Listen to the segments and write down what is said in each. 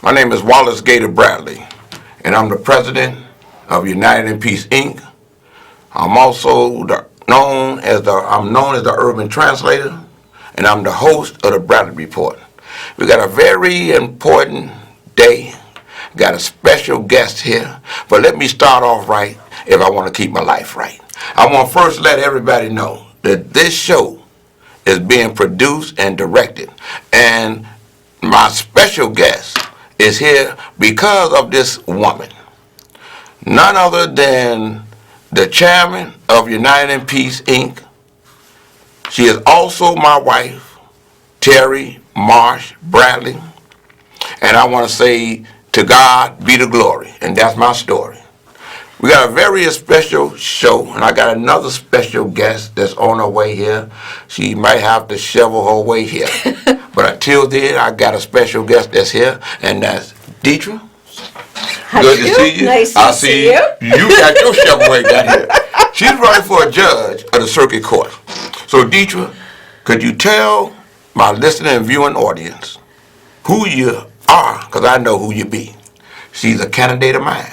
My name is Wallace Gator Bradley, and I'm the president of United in Peace, Inc. I'm also known as the urban translator, and I'm the host of the Bradley Report. We got a very important day. Got a special guest here, but let me start off right if I want to keep my life right. I want to first let everybody know that this show is being produced and directed, and my special guest is here because of this woman. None other than the chairman of United in Peace, Inc. She is also my wife, Terry Marsh Bradley. And I want to say, to God be the glory. And that's my story. We got a very special show, and I got another special guest that's on her way here. She might have to shovel her way here. But until then, I got a special guest that's here, and that's Deidre. Good to see you. Nice to see you. You got your shovel way down here. She's running for a judge of the circuit court. So, Deidre, could you tell my listening and viewing audience who you are? Because I know who you be. She's a candidate of mine.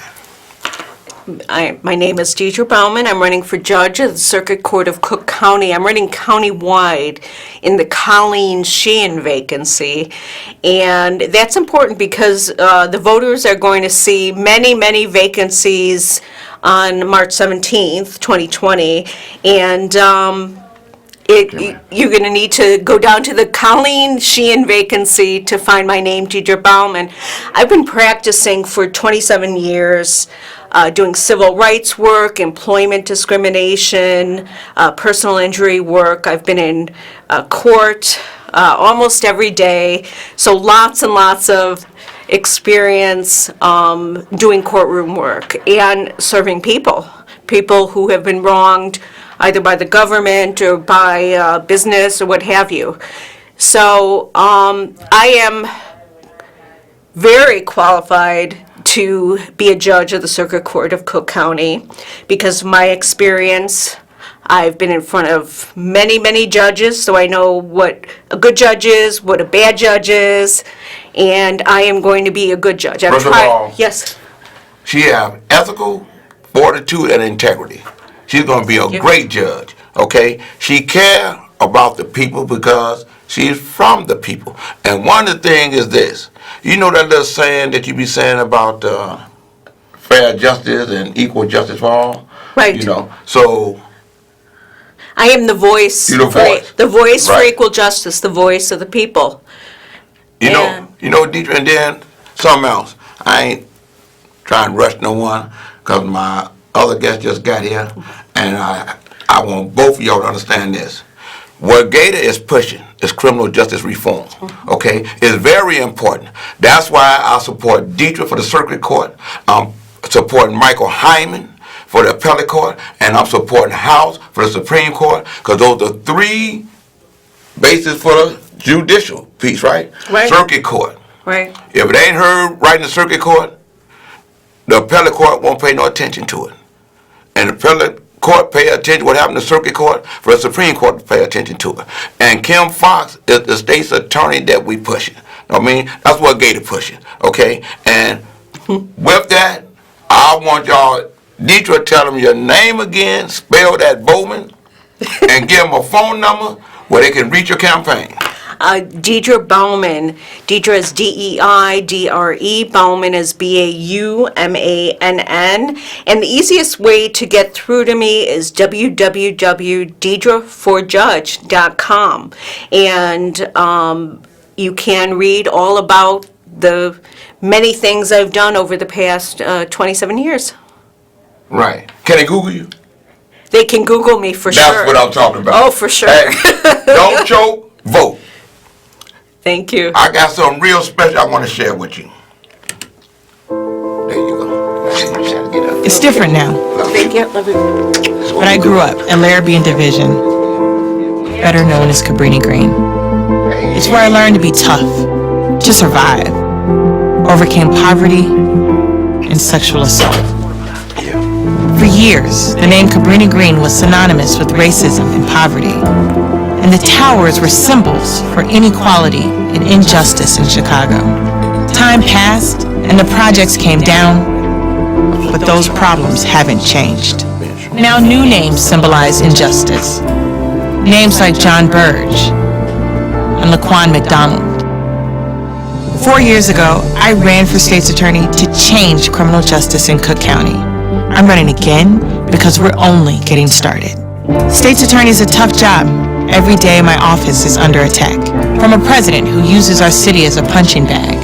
My name is Deidre Bauman. I'm running for judge of the Circuit Court of Cook County. I'm running countywide in the Colleen Sheehan vacancy. And that's important because the voters are going to see many, many vacancies on March 17th, 2020. And you're going to need to go down to the Colleen Sheehan vacancy to find my name, Deidre Bauman. I've been practicing for 27 years. Doing civil rights work, employment discrimination, personal injury work. I've been in court almost every day, so lots and lots of experience doing courtroom work and serving people who have been wronged either by the government or by business or what have you. So I am very qualified to be a judge of the Circuit Court of Cook County because of my experience. I've been in front of many, many judges, so I know what a good judge is, what a bad judge is, and I am going to be a good judge. First of all, yes. She has ethical fortitude and integrity. She's going to be a great judge, okay? She cares about the people because she's from the people. And one of the things is this. You know that little saying that you be saying about fair justice and equal justice for all? Right. You know, so I am the voice. You're the voice. The voice Right. for equal justice, the voice of the people. You know, Deidre, and then something else. I ain't trying to rush no one because my other guest just got here, and I want both of y'all to understand this. What Gator is pushing is criminal justice reform, okay? It's very important. That's why I support Deidre for the circuit court. I'm supporting Michael Hyman for the appellate court, and I'm supporting House for the Supreme Court, because those are three bases for the judicial piece, right? Right. Circuit court. Right. If it ain't heard right in the circuit court, the appellate court won't pay no attention to it. And the appellate court pay attention to what happened in the circuit court for the Supreme Court to pay attention to it. And Kim Foxx is the state's attorney that we pushing. I mean, that's what Gator pushing, okay? And with that, I want y'all, Deidre, tell them your name again, spell that Bowman, and give them a phone number where they can reach your campaign. Deidre Bauman. Deidre is D-E-I-D-R-E. Bauman is B-A-U-M-A-N-N. And the easiest way to get through to me is www.deidreforjudge.com. And you can read all about the many things I've done over the past 27 years. Right. Can they Google you? They can Google me for sure. That's what I'm talking about. Oh, for sure. Hey, don't choke, vote. Thank you. I got something real special I want to share with you. There you go. It's different now. Thank you. Love you. But I grew up in Larrabee Division, better known as Cabrini Green. It's where I learned to be tough, to survive, overcame poverty and sexual assault. For years, the name Cabrini Green was synonymous with racism and poverty, and the towers were symbols for inequality and injustice in Chicago. Time passed and the projects came down, but those problems haven't changed. Now new names symbolize injustice. Names like John Burge and Laquan McDonald. 4 years ago, I ran for state's attorney to change criminal justice in Cook County. I'm running again because we're only getting started. State's attorney is a tough job. Every day my office is under attack. From a president who uses our city as a punching bag,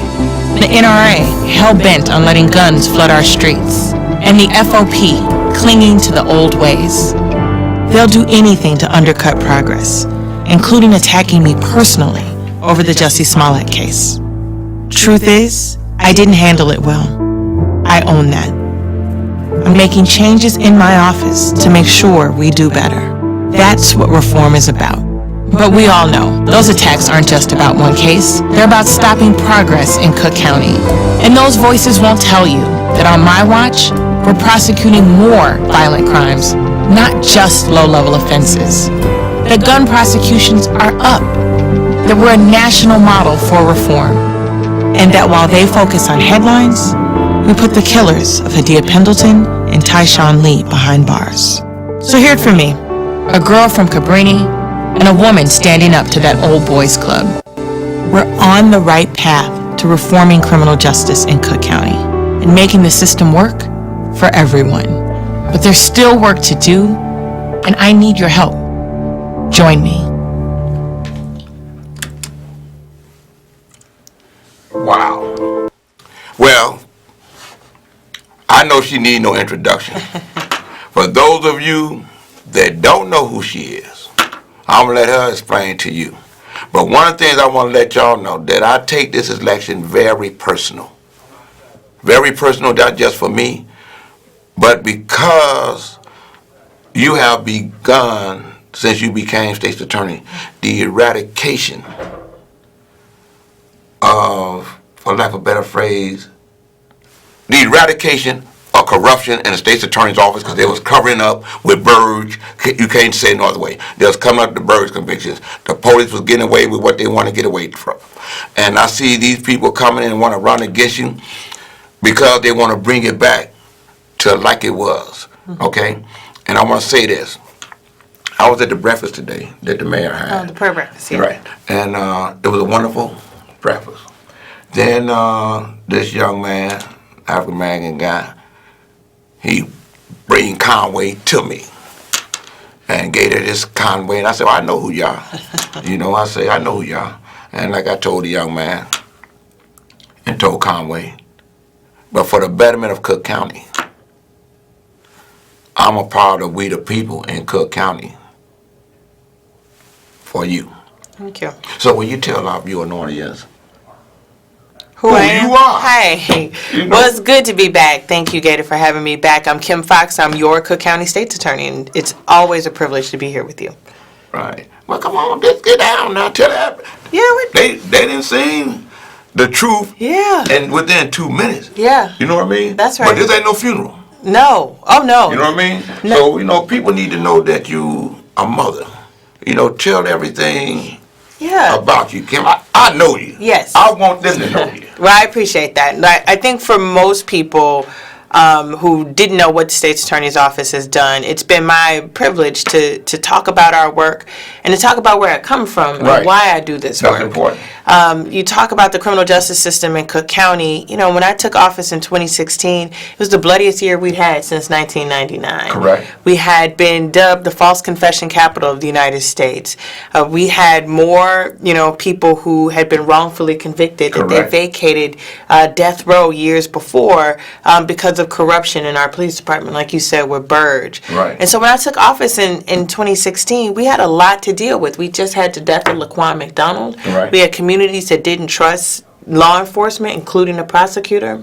the NRA hell-bent on letting guns flood our streets, and the FOP clinging to the old ways. They'll do anything to undercut progress, including attacking me personally over the Jussie Smollett case. Truth is, I didn't handle it well. I own that. I'm making changes in my office to make sure we do better. That's what reform is about. But we all know, those attacks aren't just about one case. They're about stopping progress in Cook County. And those voices won't tell you that on my watch, we're prosecuting more violent crimes, not just low-level offenses. The gun prosecutions are up. That we're a national model for reform. And that while they focus on headlines, we put the killers of Hadia Pendleton and Tyshawn Lee behind bars. So hear it from me, a girl from Cabrini and a woman standing up to that old boys club. We're on the right path to reforming criminal justice in Cook County and making the system work for everyone. But there's still work to do, and I need your help. Join me. Wow. Well, I know she need no introduction. For those of you that don't know who she is, I'm going to let her explain to you. But one of the things I want to let y'all know, that I take this election very personal. Very personal, not just for me, but because you have begun, since you became state's attorney, the eradication of, for lack of a better phrase, the eradication of corruption in the state's attorney's office, because they was covering up with Burge. You can't say no other way. They was coming up with the Burge convictions. The police was getting away with what they want to get away from. And I see these people coming in and want to run against you because they want to bring it back to like it was. Okay? And I want to say this. I was at the breakfast today that the mayor had. Oh, the prayer breakfast, yeah. Right. And it was a wonderful breakfast. Then this young man, African-American guy, he bring Conway to me and gave her this Conway. And I said, well, I know who y'all. I say, I know who y'all. And like I told the young man and told Conway, but for the betterment of Cook County, I'm a part of We the People in Cook County for you. Thank you. So when you tell our viewing audience Who I am? you are. Hey. You know. Well, it's good to be back. Thank you, Gator, for having me back. I'm Kim Foxx. I'm your Cook County State's Attorney, and it's always a privilege to be here with you. Right. Well, come on, let's get down now. Tell that. Yeah. They didn't sing the truth. Yeah. And within 2 minutes. Yeah. You know what I mean? That's right. But this ain't no funeral. No. Oh, no. You know what I mean? No. So, people need to know that you a mother. Tell everything about you, Kim. I know you. Yes. I want them to know you. Well, I appreciate that. And I think for most people who didn't know what the State's Attorney's Office has done, it's been my privilege to talk about our work and to talk about where I come from and why I do this work. That's important. You talk about the criminal justice system in Cook County. When I took office in 2016, it was the bloodiest year we'd had since 1999. Correct. We had been dubbed the false confession capital of the United States. We had more, people who had been wrongfully convicted that they vacated death row years before because of corruption in our police department, like you said, with Burge. Right. And so when I took office in 2016, we had a lot to deal with. We just had the death of Laquan McDonald. Right. We had communities that didn't trust law enforcement, including the prosecutor.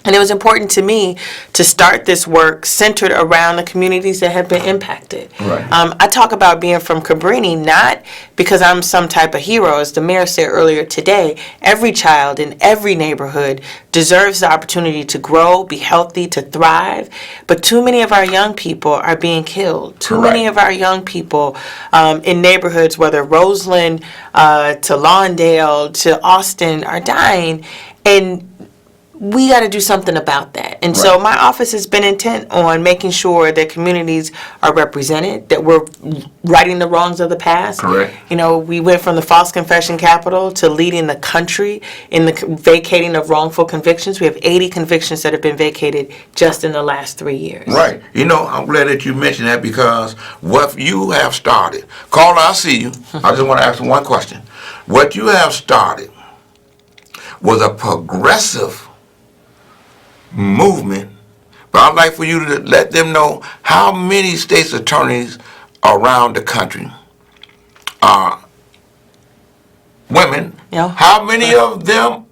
And it was important to me to start this work centered around the communities that have been impacted. Right. I talk about being from Cabrini not because I'm some type of hero. As the mayor said earlier today, every child in every neighborhood deserves the opportunity to grow, be healthy, to thrive. But too many of our young people are being killed. Too Correct. many of our young people in neighborhoods, whether Roseland to Lawndale to Austin, are dying. And we got to do something about that. And so Right. my office has been intent on making sure that communities are represented, that we're righting the wrongs of the past. Correct. You know, we went from the false confession capital to leading the country in the vacating of wrongful convictions. We have 80 convictions that have been vacated just in the last 3 years. Right. You know, I'm glad that you mentioned that because what you have started, Carla, I see you. I just want to ask you one question. What you have started was a progressive movement, but I'd like for you to let them know how many state's attorneys around the country are women. Yeah. How many of them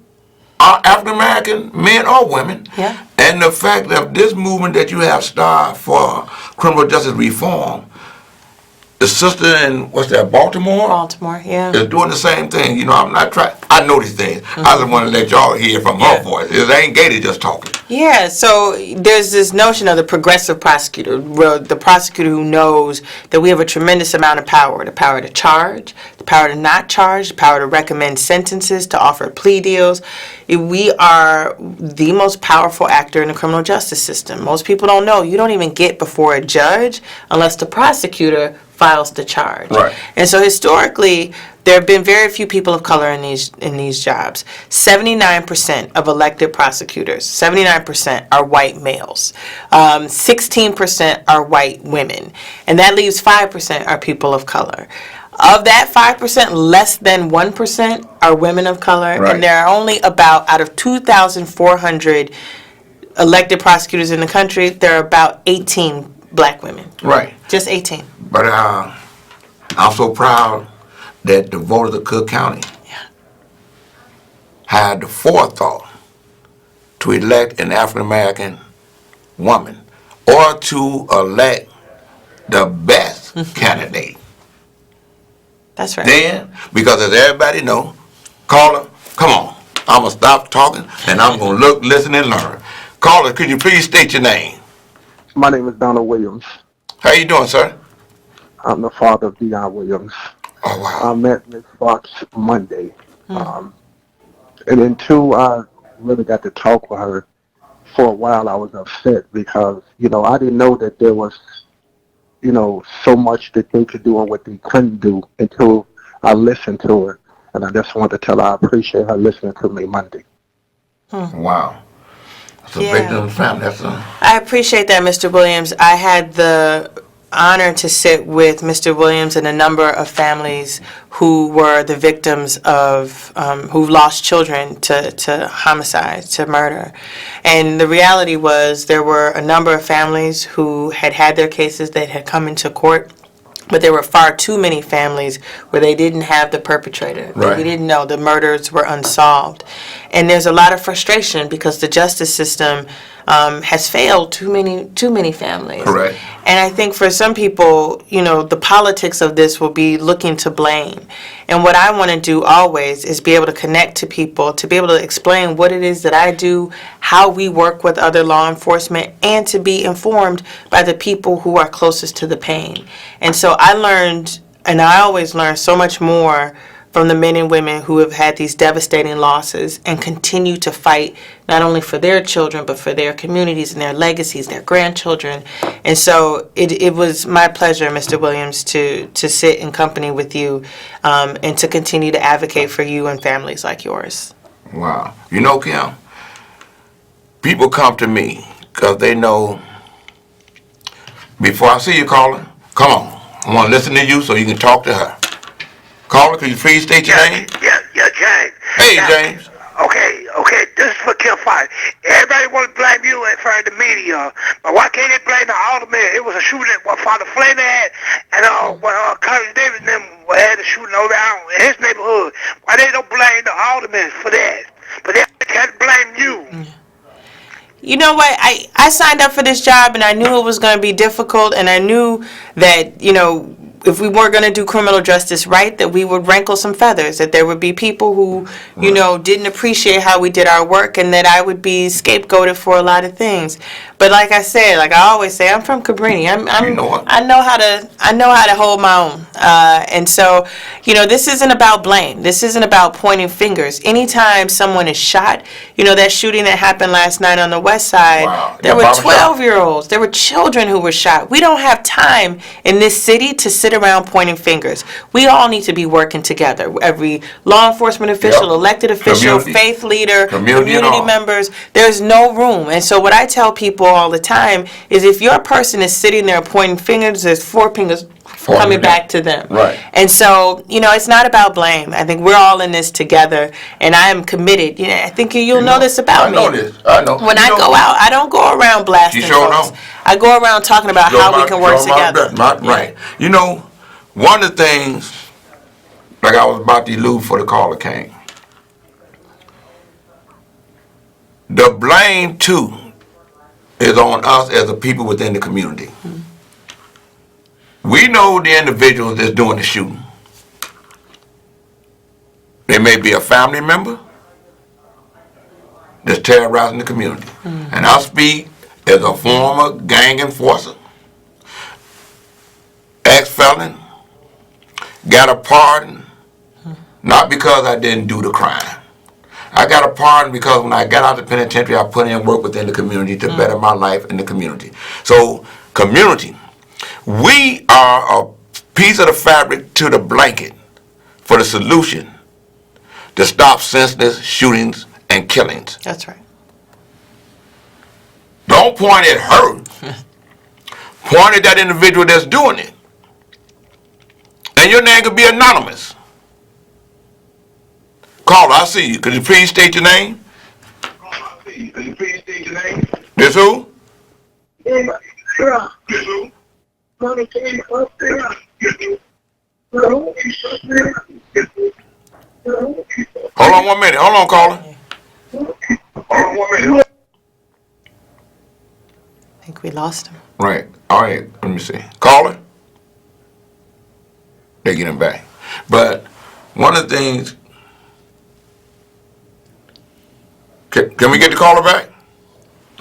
are African American men or women? Yeah. And the fact of this movement that you have started for criminal justice reform, the sister in Baltimore, yeah. is doing the same thing. You know, I'm not trying. I know these things. I just want to let y'all hear from her voice. It ain't Gator just talking. Yeah, so there's this notion of the progressive prosecutor, where the prosecutor who knows that we have a tremendous amount of power, the power to charge, the power to not charge, the power to recommend sentences, to offer plea deals. We are the most powerful actor in the criminal justice system. Most people don't know. You don't even get before a judge unless the prosecutor files the charge. Right. And so historically, there have been very few people of color in these jobs. 79% of elected prosecutors, 79% are white males. 16% are white women. And that leaves 5% are people of color. Of that 5%, less than 1% are women of color. Right. And there are only about, out of 2,400 elected prosecutors in the country, there are about 18 black women. Right. Just 18. But I'm so proud that the voters of Cook County had the forethought to elect an African American woman or to elect the best candidate. That's right. Then, because as everybody know, Carla, come on, I'm gonna stop talking and I'm gonna look, listen, and learn. Carla, could you please state your name? My name is Donald Williams. How you doing, sir? I'm the father of Deion Williams. Oh wow. I met Ms. Foxx Monday. And then two, I really got to talk with her. For a while I was upset because, I didn't know that there was, so much that they could do and what they couldn't do until I listened to her. And I just wanted to tell her I appreciate her listening to me Monday. Wow. That's a Yeah. victim's family. I appreciate that, Mr. Williams. I had the honor to sit with Mr. Williams and a number of families who were the victims of, who lost children to homicide, to murder. And the reality was there were a number of families who had their cases that had come into court. But there were far too many families where they didn't have the perpetrator. Right. We didn't know the murders were unsolved. And there's a lot of frustration because the justice system has failed too many families. Correct. And I think for some people, the politics of this will be looking to blame. And what I want to do always is be able to connect to people, to be able to explain what it is that I do, how we work with other law enforcement, and to be informed by the people who are closest to the pain. And so I learned, and I always learn so much more from the men and women who have had these devastating losses and continue to fight not only for their children, but for their communities and their legacies, their grandchildren. And so it was my pleasure, Mr. Williams, to sit in company with you and to continue to advocate for you and families like yours. Wow. You know, Kim, people come to me because they know, before I see you, Carla, come on. I want to listen to you so you can talk to her. Caller, could you please state your name? Yeah, James. Hey, Yeah. James. Okay, this is for Kim Foxx. Everybody want to blame you in front of the media, but why can't they blame the alderman? It was a shooting that what Father Flynn had, and Colin Davis and them had a shooting over in his neighborhood. Why they don't blame the alderman for that? But they can't blame you. You know what? I signed up for this job and I knew it was going to be difficult, and I knew that, if we weren't going to do criminal justice right, that we would rankle some feathers, that there would be people who, didn't appreciate how we did our work, and that I would be scapegoated for a lot of things. But like I said, like I always say, I'm from Cabrini. You know what? I know how to hold my own. And so, this isn't about blame. This isn't about pointing fingers. Anytime someone is shot, that shooting that happened last night on the West Side, Wow. there were Barbershop. 12-year-olds. There were children who were shot. We don't have time in this city to sit around pointing fingers. We all need to be working together. Every law enforcement official, Yep. elected official, Community. faith leader, Community and all. members. There's no room. And so what I tell people all the time is, if your person is sitting there pointing fingers, there's four fingers coming to them. back to them. Right. And so, it's not about blame. I think we're all in this together, and I am committed. I think you'll know this about me. I know this. I know. When I go out, I don't go around blasting You sure folks. don't. I go around talking about how we can work together. Right. One of the things, like I was about to allude for the caller came, the blame too is on us as a people within the community. We know the individuals that's doing the shooting. They may be a family member that's terrorizing the community. And I speak as a former gang enforcer, ex-felon, got a pardon, not because I didn't do the crime. I got a pardon because when I got out of the penitentiary, I put in work within the community to better my life in the community. So, community, we are a piece of the fabric to the blanket for the solution to stop senseless shootings and killings. That's right. Don't point at her. Point at that individual that's doing it. And your name could be anonymous. Caller, I see you. Could you please state your name? This who? Hold on 1 minute. Hold on, caller. I think we lost him. Right. All right. Let me see. Caller. They get him back. But one of the things. Can we get the caller back?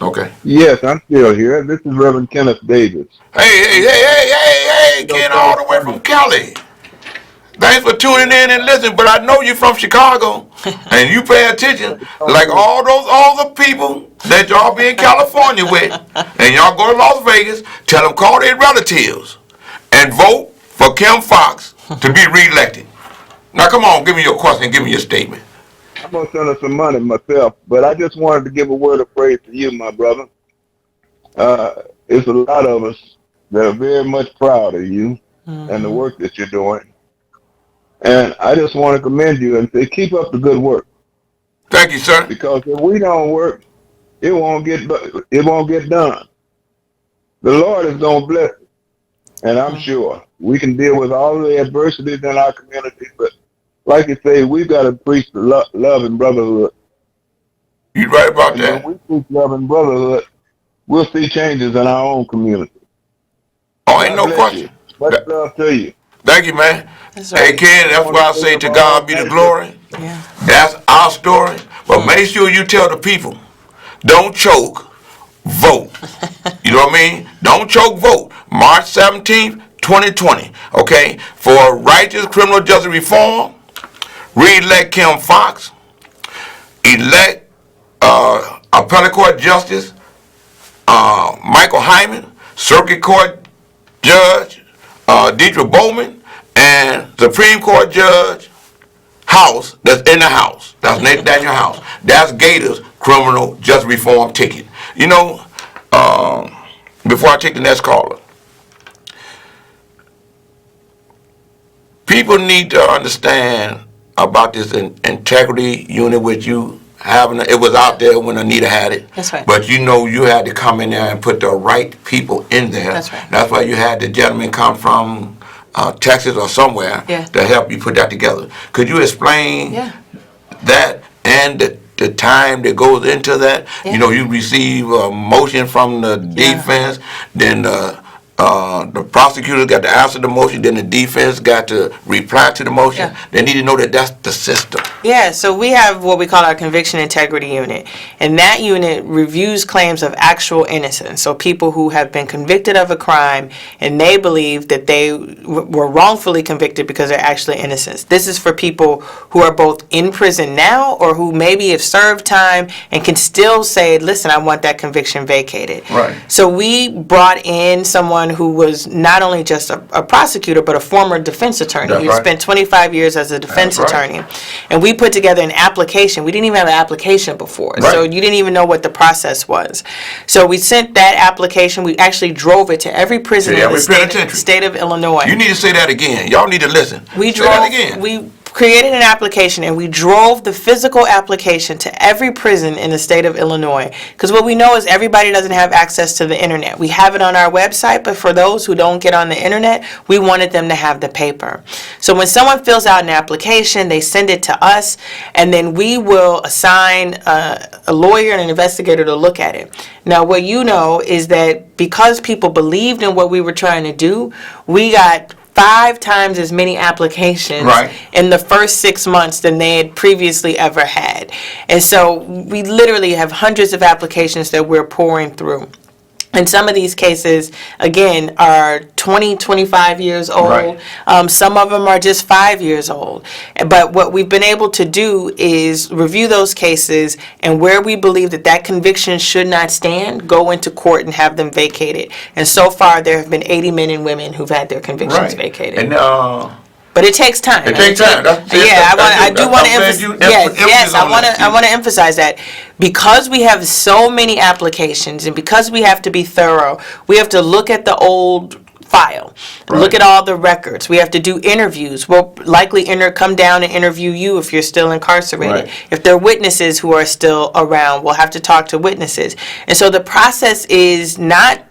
Okay. Yes, I'm still here. This is Reverend Kenneth Davis. Hey, Ken, all the way from Cali. Thanks for tuning in and listening, but I know you're from Chicago, and you pay attention like all those other people that y'all be in California with, and y'all go to Las Vegas, tell them call their relatives and vote for Kim Foxx to be reelected. Now, come on, give me your question, give me your statement. I'm going to send her some money myself, but I just wanted to give a word of praise to you, my brother. It's a lot of us that are very much proud of you and the work that you're doing. And I just want to commend you and say, keep up the good work. Thank you, sir. Because if we don't work, it won't get done. The Lord is going to bless it. And I'm sure we can deal with all the adversities in our community, but like you say, we've got to preach the love and brotherhood. You're right about And that. when we preach love and brotherhood, we'll see changes in our own community. Oh, ain't God no bless question. you. Much love to you. Thank you, man. That's Hey, right. Ken, that's why I say to God be the glory. Yeah. That's our story. But make sure you tell the people, don't choke, vote. You know what I mean? Don't choke, vote. March 17th, 2020. Okay? For righteous criminal justice reform, re-elect Kim Foxx, elect appellate court justice Michael Hyman, circuit court judge Dietrich Bowman, and Supreme Court judge House that's in the House. That's Nathaniel House. That's Gator's criminal justice reform ticket. You know, before I take the next caller, people need to understand about this integrity unit which you having. It was out there when Anita had it. That's right. But you know you had to come in there and put the right people in there. That's right. That's why you had the gentleman come from Texas or somewhere Yeah. to help you put that together. Could you explain Yeah. that and the time that goes into that. You know, you receive a motion from the defense, then the prosecutor got to answer the motion, then the defense got to reply to the motion. They need to know that that's the system. Yeah, so we have what we call our conviction integrity unit, and that unit reviews claims of actual innocence. So people who have been convicted of a crime and they believe that they were wrongfully convicted because they're actually innocent. This is for people who are both in prison now or who maybe have served time and can still say, listen, I want that conviction vacated. Right. So we brought in someone who was not only just a prosecutor, but a former defense attorney. That's He right. spent 25 years as a defense That's right. attorney. And we put together an application. We didn't even have an application before. Right. So you didn't even know what the process was. So we sent that application. We actually drove it to every prison To in every the penitentiary. state of Illinois. You need to say that again. Y'all need to listen. We say that drove. again. We created an application and we drove the physical application to every prison in the state of Illinois. Because what we know is everybody doesn't have access to the internet. We have it on our website, but for those who don't get on the internet, we wanted them to have the paper. So when someone fills out an application, they send it to us, and then we will assign a lawyer and an investigator to look at it. Now, what you know is that because people believed in what we were trying to do, we got 5 times as many applications Right. in the first 6 months than they had previously ever had. And so we literally have hundreds of applications that we're pouring through. And some of these cases, again, are 20, 25 years old. Right. Some of them are just 5 years old. But what we've been able to do is review those cases, and where we believe that that conviction should not stand, go into court and have them vacated. And so far, there have been 80 men and women who've had their convictions vacated. And But it takes time. it takes time. I do want to emphasize. Yes, I want want to emphasize that because we have so many applications and because we have to be thorough, we have to look at the old file, look at all the records. We have to do interviews. We'll likely come down and interview you if you're still incarcerated. Right. If there are witnesses who are still around, we'll have to talk to witnesses. And so the process is not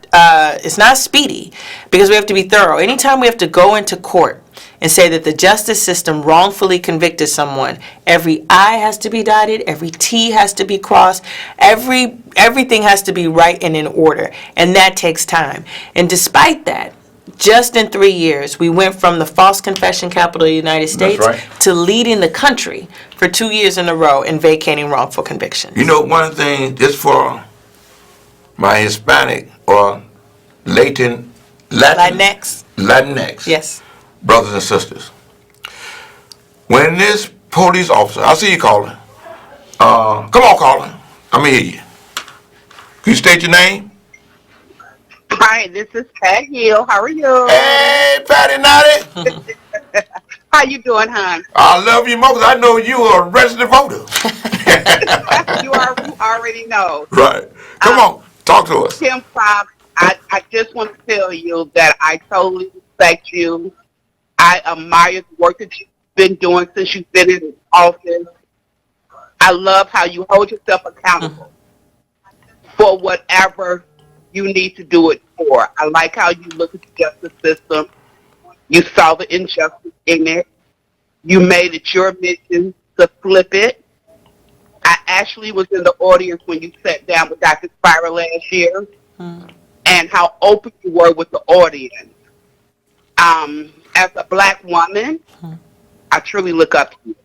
it's not speedy because we have to be thorough. Anytime we have to go into court and say that the justice system wrongfully convicted someone, every I has to be dotted, every T has to be crossed, everything has to be right and in order, and that takes time. And despite that, just in 3 years, we went from the false confession capital of the United States to leading the country for 2 years in a row in vacating wrongful convictions. You know, one thing, just for my Hispanic or Latinx Yes. brothers and sisters, when this police officer, I see you calling. Come on, caller. I'm hear you. Can you state your name? Hi, this is Pat Hill. How are you? Hey, Patty Naughty. How you doing, hon? I love you, Moses. I know you are a resident voter. You already know. Right. Come on. Talk to us. Tim Foxx, I just want to tell you that I totally respect you. I admire the work that you've been doing since you've been in office. I love how you hold yourself accountable for whatever you need to do it for. I like how you look at the justice system. You saw the injustice in it. You made it your mission to flip it. I actually was in the audience when you sat down with Dr. Spira last year, and how open you were with the audience. As a black woman, I truly look up to you.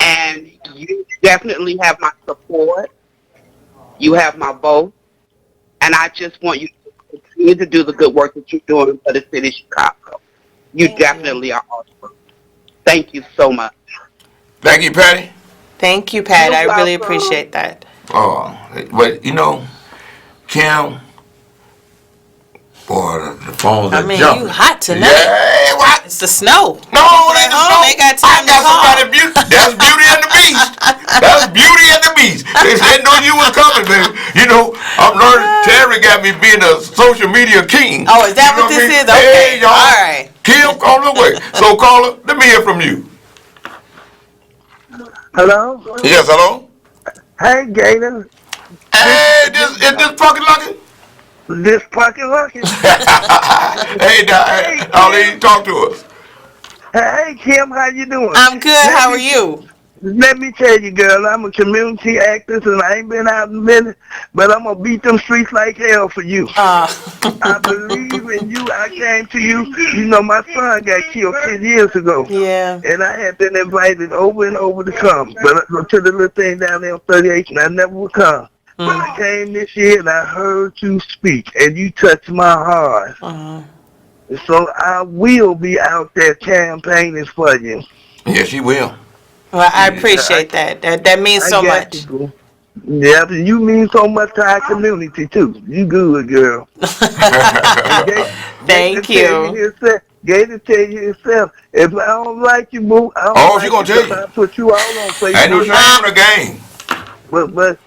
And you definitely have my support. You have my vote. And I just want you to continue to do the good work that you're doing for the city of Chicago. You definitely are awesome. Thank you so much. Thank you, Patty. Thank you, Pat. You're I really welcome. appreciate that. Oh, but you know, Kim, boy, the phones are jumping. You hot tonight. Yeah, what? It's the snow. No, it ain't the snow. They got time I got to call. somebody That's Beauty and the Beast. That's Beauty and the Beast. They said knew you was coming, baby. You know, I'm learning. Terry got me being a social media king. Oh, is that You know what this I mean? is? Okay. Hey, y'all. All right. Kim, call the way. So, caller, let me hear from you. Hello? Yes, hello. Hey, Gator. Hey, is this fucking lucky? This fucking lucky. Hey, I'll let you talk to us. Hey, Kim, how you doing? I'm good. How are you? Let me tell you, girl, I'm a community actress and I ain't been out in a minute, but I'm gonna beat them streets like hell for you. I believe in you. I came to you. You know, my son got killed 10 years ago. Yeah. And I had been invited over and over to come, but to the little thing down there on 38th, and I never would come. But I came this year and I heard you speak, and you touched my heart. So I will be out there campaigning for you. Yes, she will. Well, I appreciate that. That means so got much. you, boo. Yeah, but you mean so much to our community too. You good, girl. Thank you. Gator tell you himself, if I don't like you, boo, I don't Oh, like she gonna you tell you. I put you all on Facebook. Ain't no shame in the game. But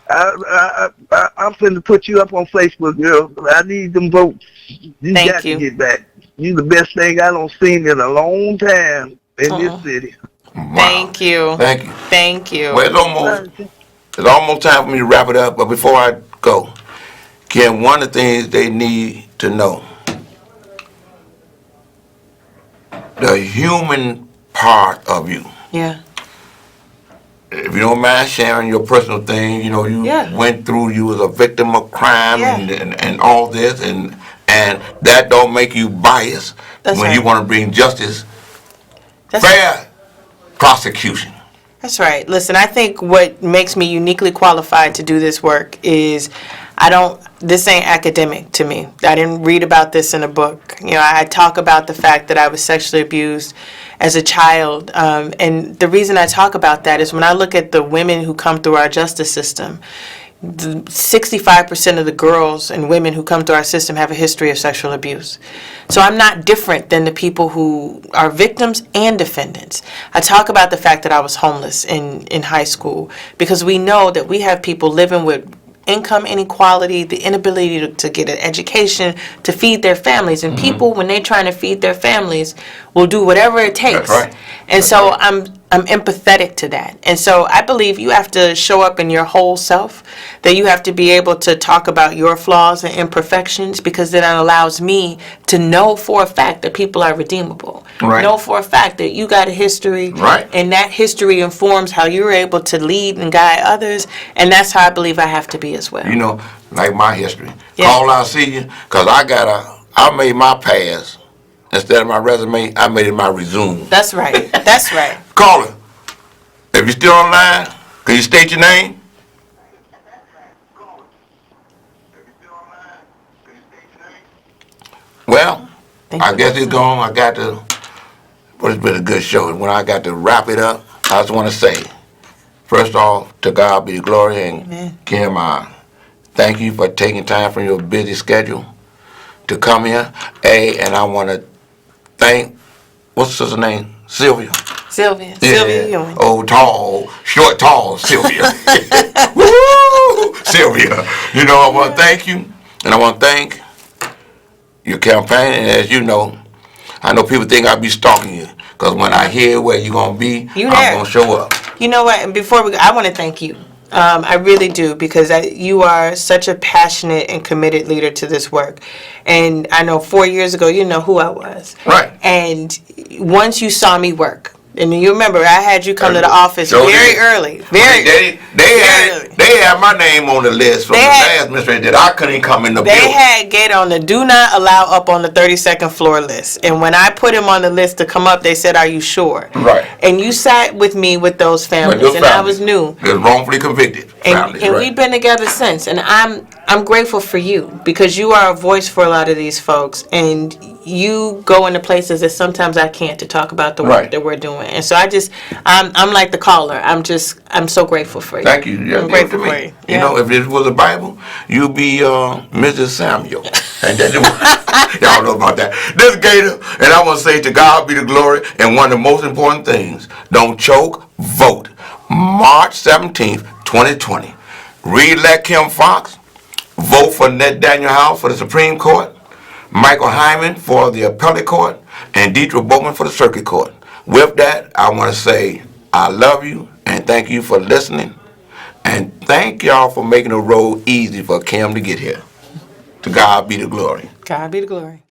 I'm finna put you up on Facebook, girl. I need them votes. You Thank got you. to get back. You the best thing I don't seen in a long time in this city. Wow. Thank you. Thank you. Thank you. Well, it's almost time for me to wrap it up. But before I go, Kim, one of the things they need to know, the human part of you. Yeah. If you don't mind sharing your personal thing, you know, you went through, you was a victim of crime and all this, and that don't make you biased when you want to bring justice, fair prosecution. That's right. Listen, I think what makes me uniquely qualified to do this work is this ain't academic to me. I didn't read about this in a book. You know, I talk about the fact that I was sexually abused as a child. And the reason I talk about that is when I look at the women who come through our justice system, 65% of the girls and women who come through our system have a history of sexual abuse. So I'm not different than the people who are victims and defendants. I talk about the fact that I was homeless in high school because we know that we have people living with income inequality, the inability to get an education, to feed their families. And people, when they're trying to feed their families, will do whatever it takes. That's right. And so I'm empathetic to that. And so I believe you have to show up in your whole self, that you have to be able to talk about your flaws and imperfections, because then it allows me to know for a fact that people are redeemable. Right. Know for a fact that you got a history. Right. And that history informs how you're able to lead and guide others. And that's how I believe I have to be as well. You know, like my history. Call out, see you, because I made my past. Instead of my resume, I made it my resume. That's right. That's right. Caller, if you're still online, can you state your name? Well, I guess it's gone. I got to, but it's been a good show. And when I got to wrap it up, I just want to say, first off, to God be the glory. And Kim, thank you for taking time from your busy schedule to come here. And I want to thank, what's her name? Sylvia. Sylvia Ewing. Oh, tall Sylvia. Woo! Sylvia. You know, I want to thank you, and I want to thank your campaign. And as you know, I know people think I'll be stalking you, because when I hear where you're going to be, I'm going to show up. You know what? And before we go, I want to thank you. I really do, because you are such a passionate and committed leader to this work. And I know 4 years ago, you know who I was. Right. And once you saw me work, and you remember, I had you come to the office very early. They had my name on the list from the last administration that I couldn't come in the building. They had Gator on the do not allow up on the 32nd floor list. And when I put him on the list to come up, they said, "Are you sure?" Right. And you sat with me with those families, and I was new. It was wrongfully convicted. And we've been together since. And I'm grateful for you, because you are a voice for a lot of these folks. And you go into places that sometimes I can't, to talk about the work that we're doing. And so I'm like the caller. I'm so grateful for you. Thank you. I'm grateful for you. You know, if this was a Bible, you'd be Mrs. Samuel. And then, y'all know about that. This Gator, and I want to say to God be the glory. And one of the most important things, don't choke, vote. March 17th, 2020. Re-elect Kim Foxx. Vote for Ned Daniel House for the Supreme Court. Michael Hyman for the Appellate Court. And Deidre Bowman for the Circuit Court. With that, I want to say I love you and thank you for listening. And thank y'all for making the road easy for Kim to get here. To God be the glory. God be the glory.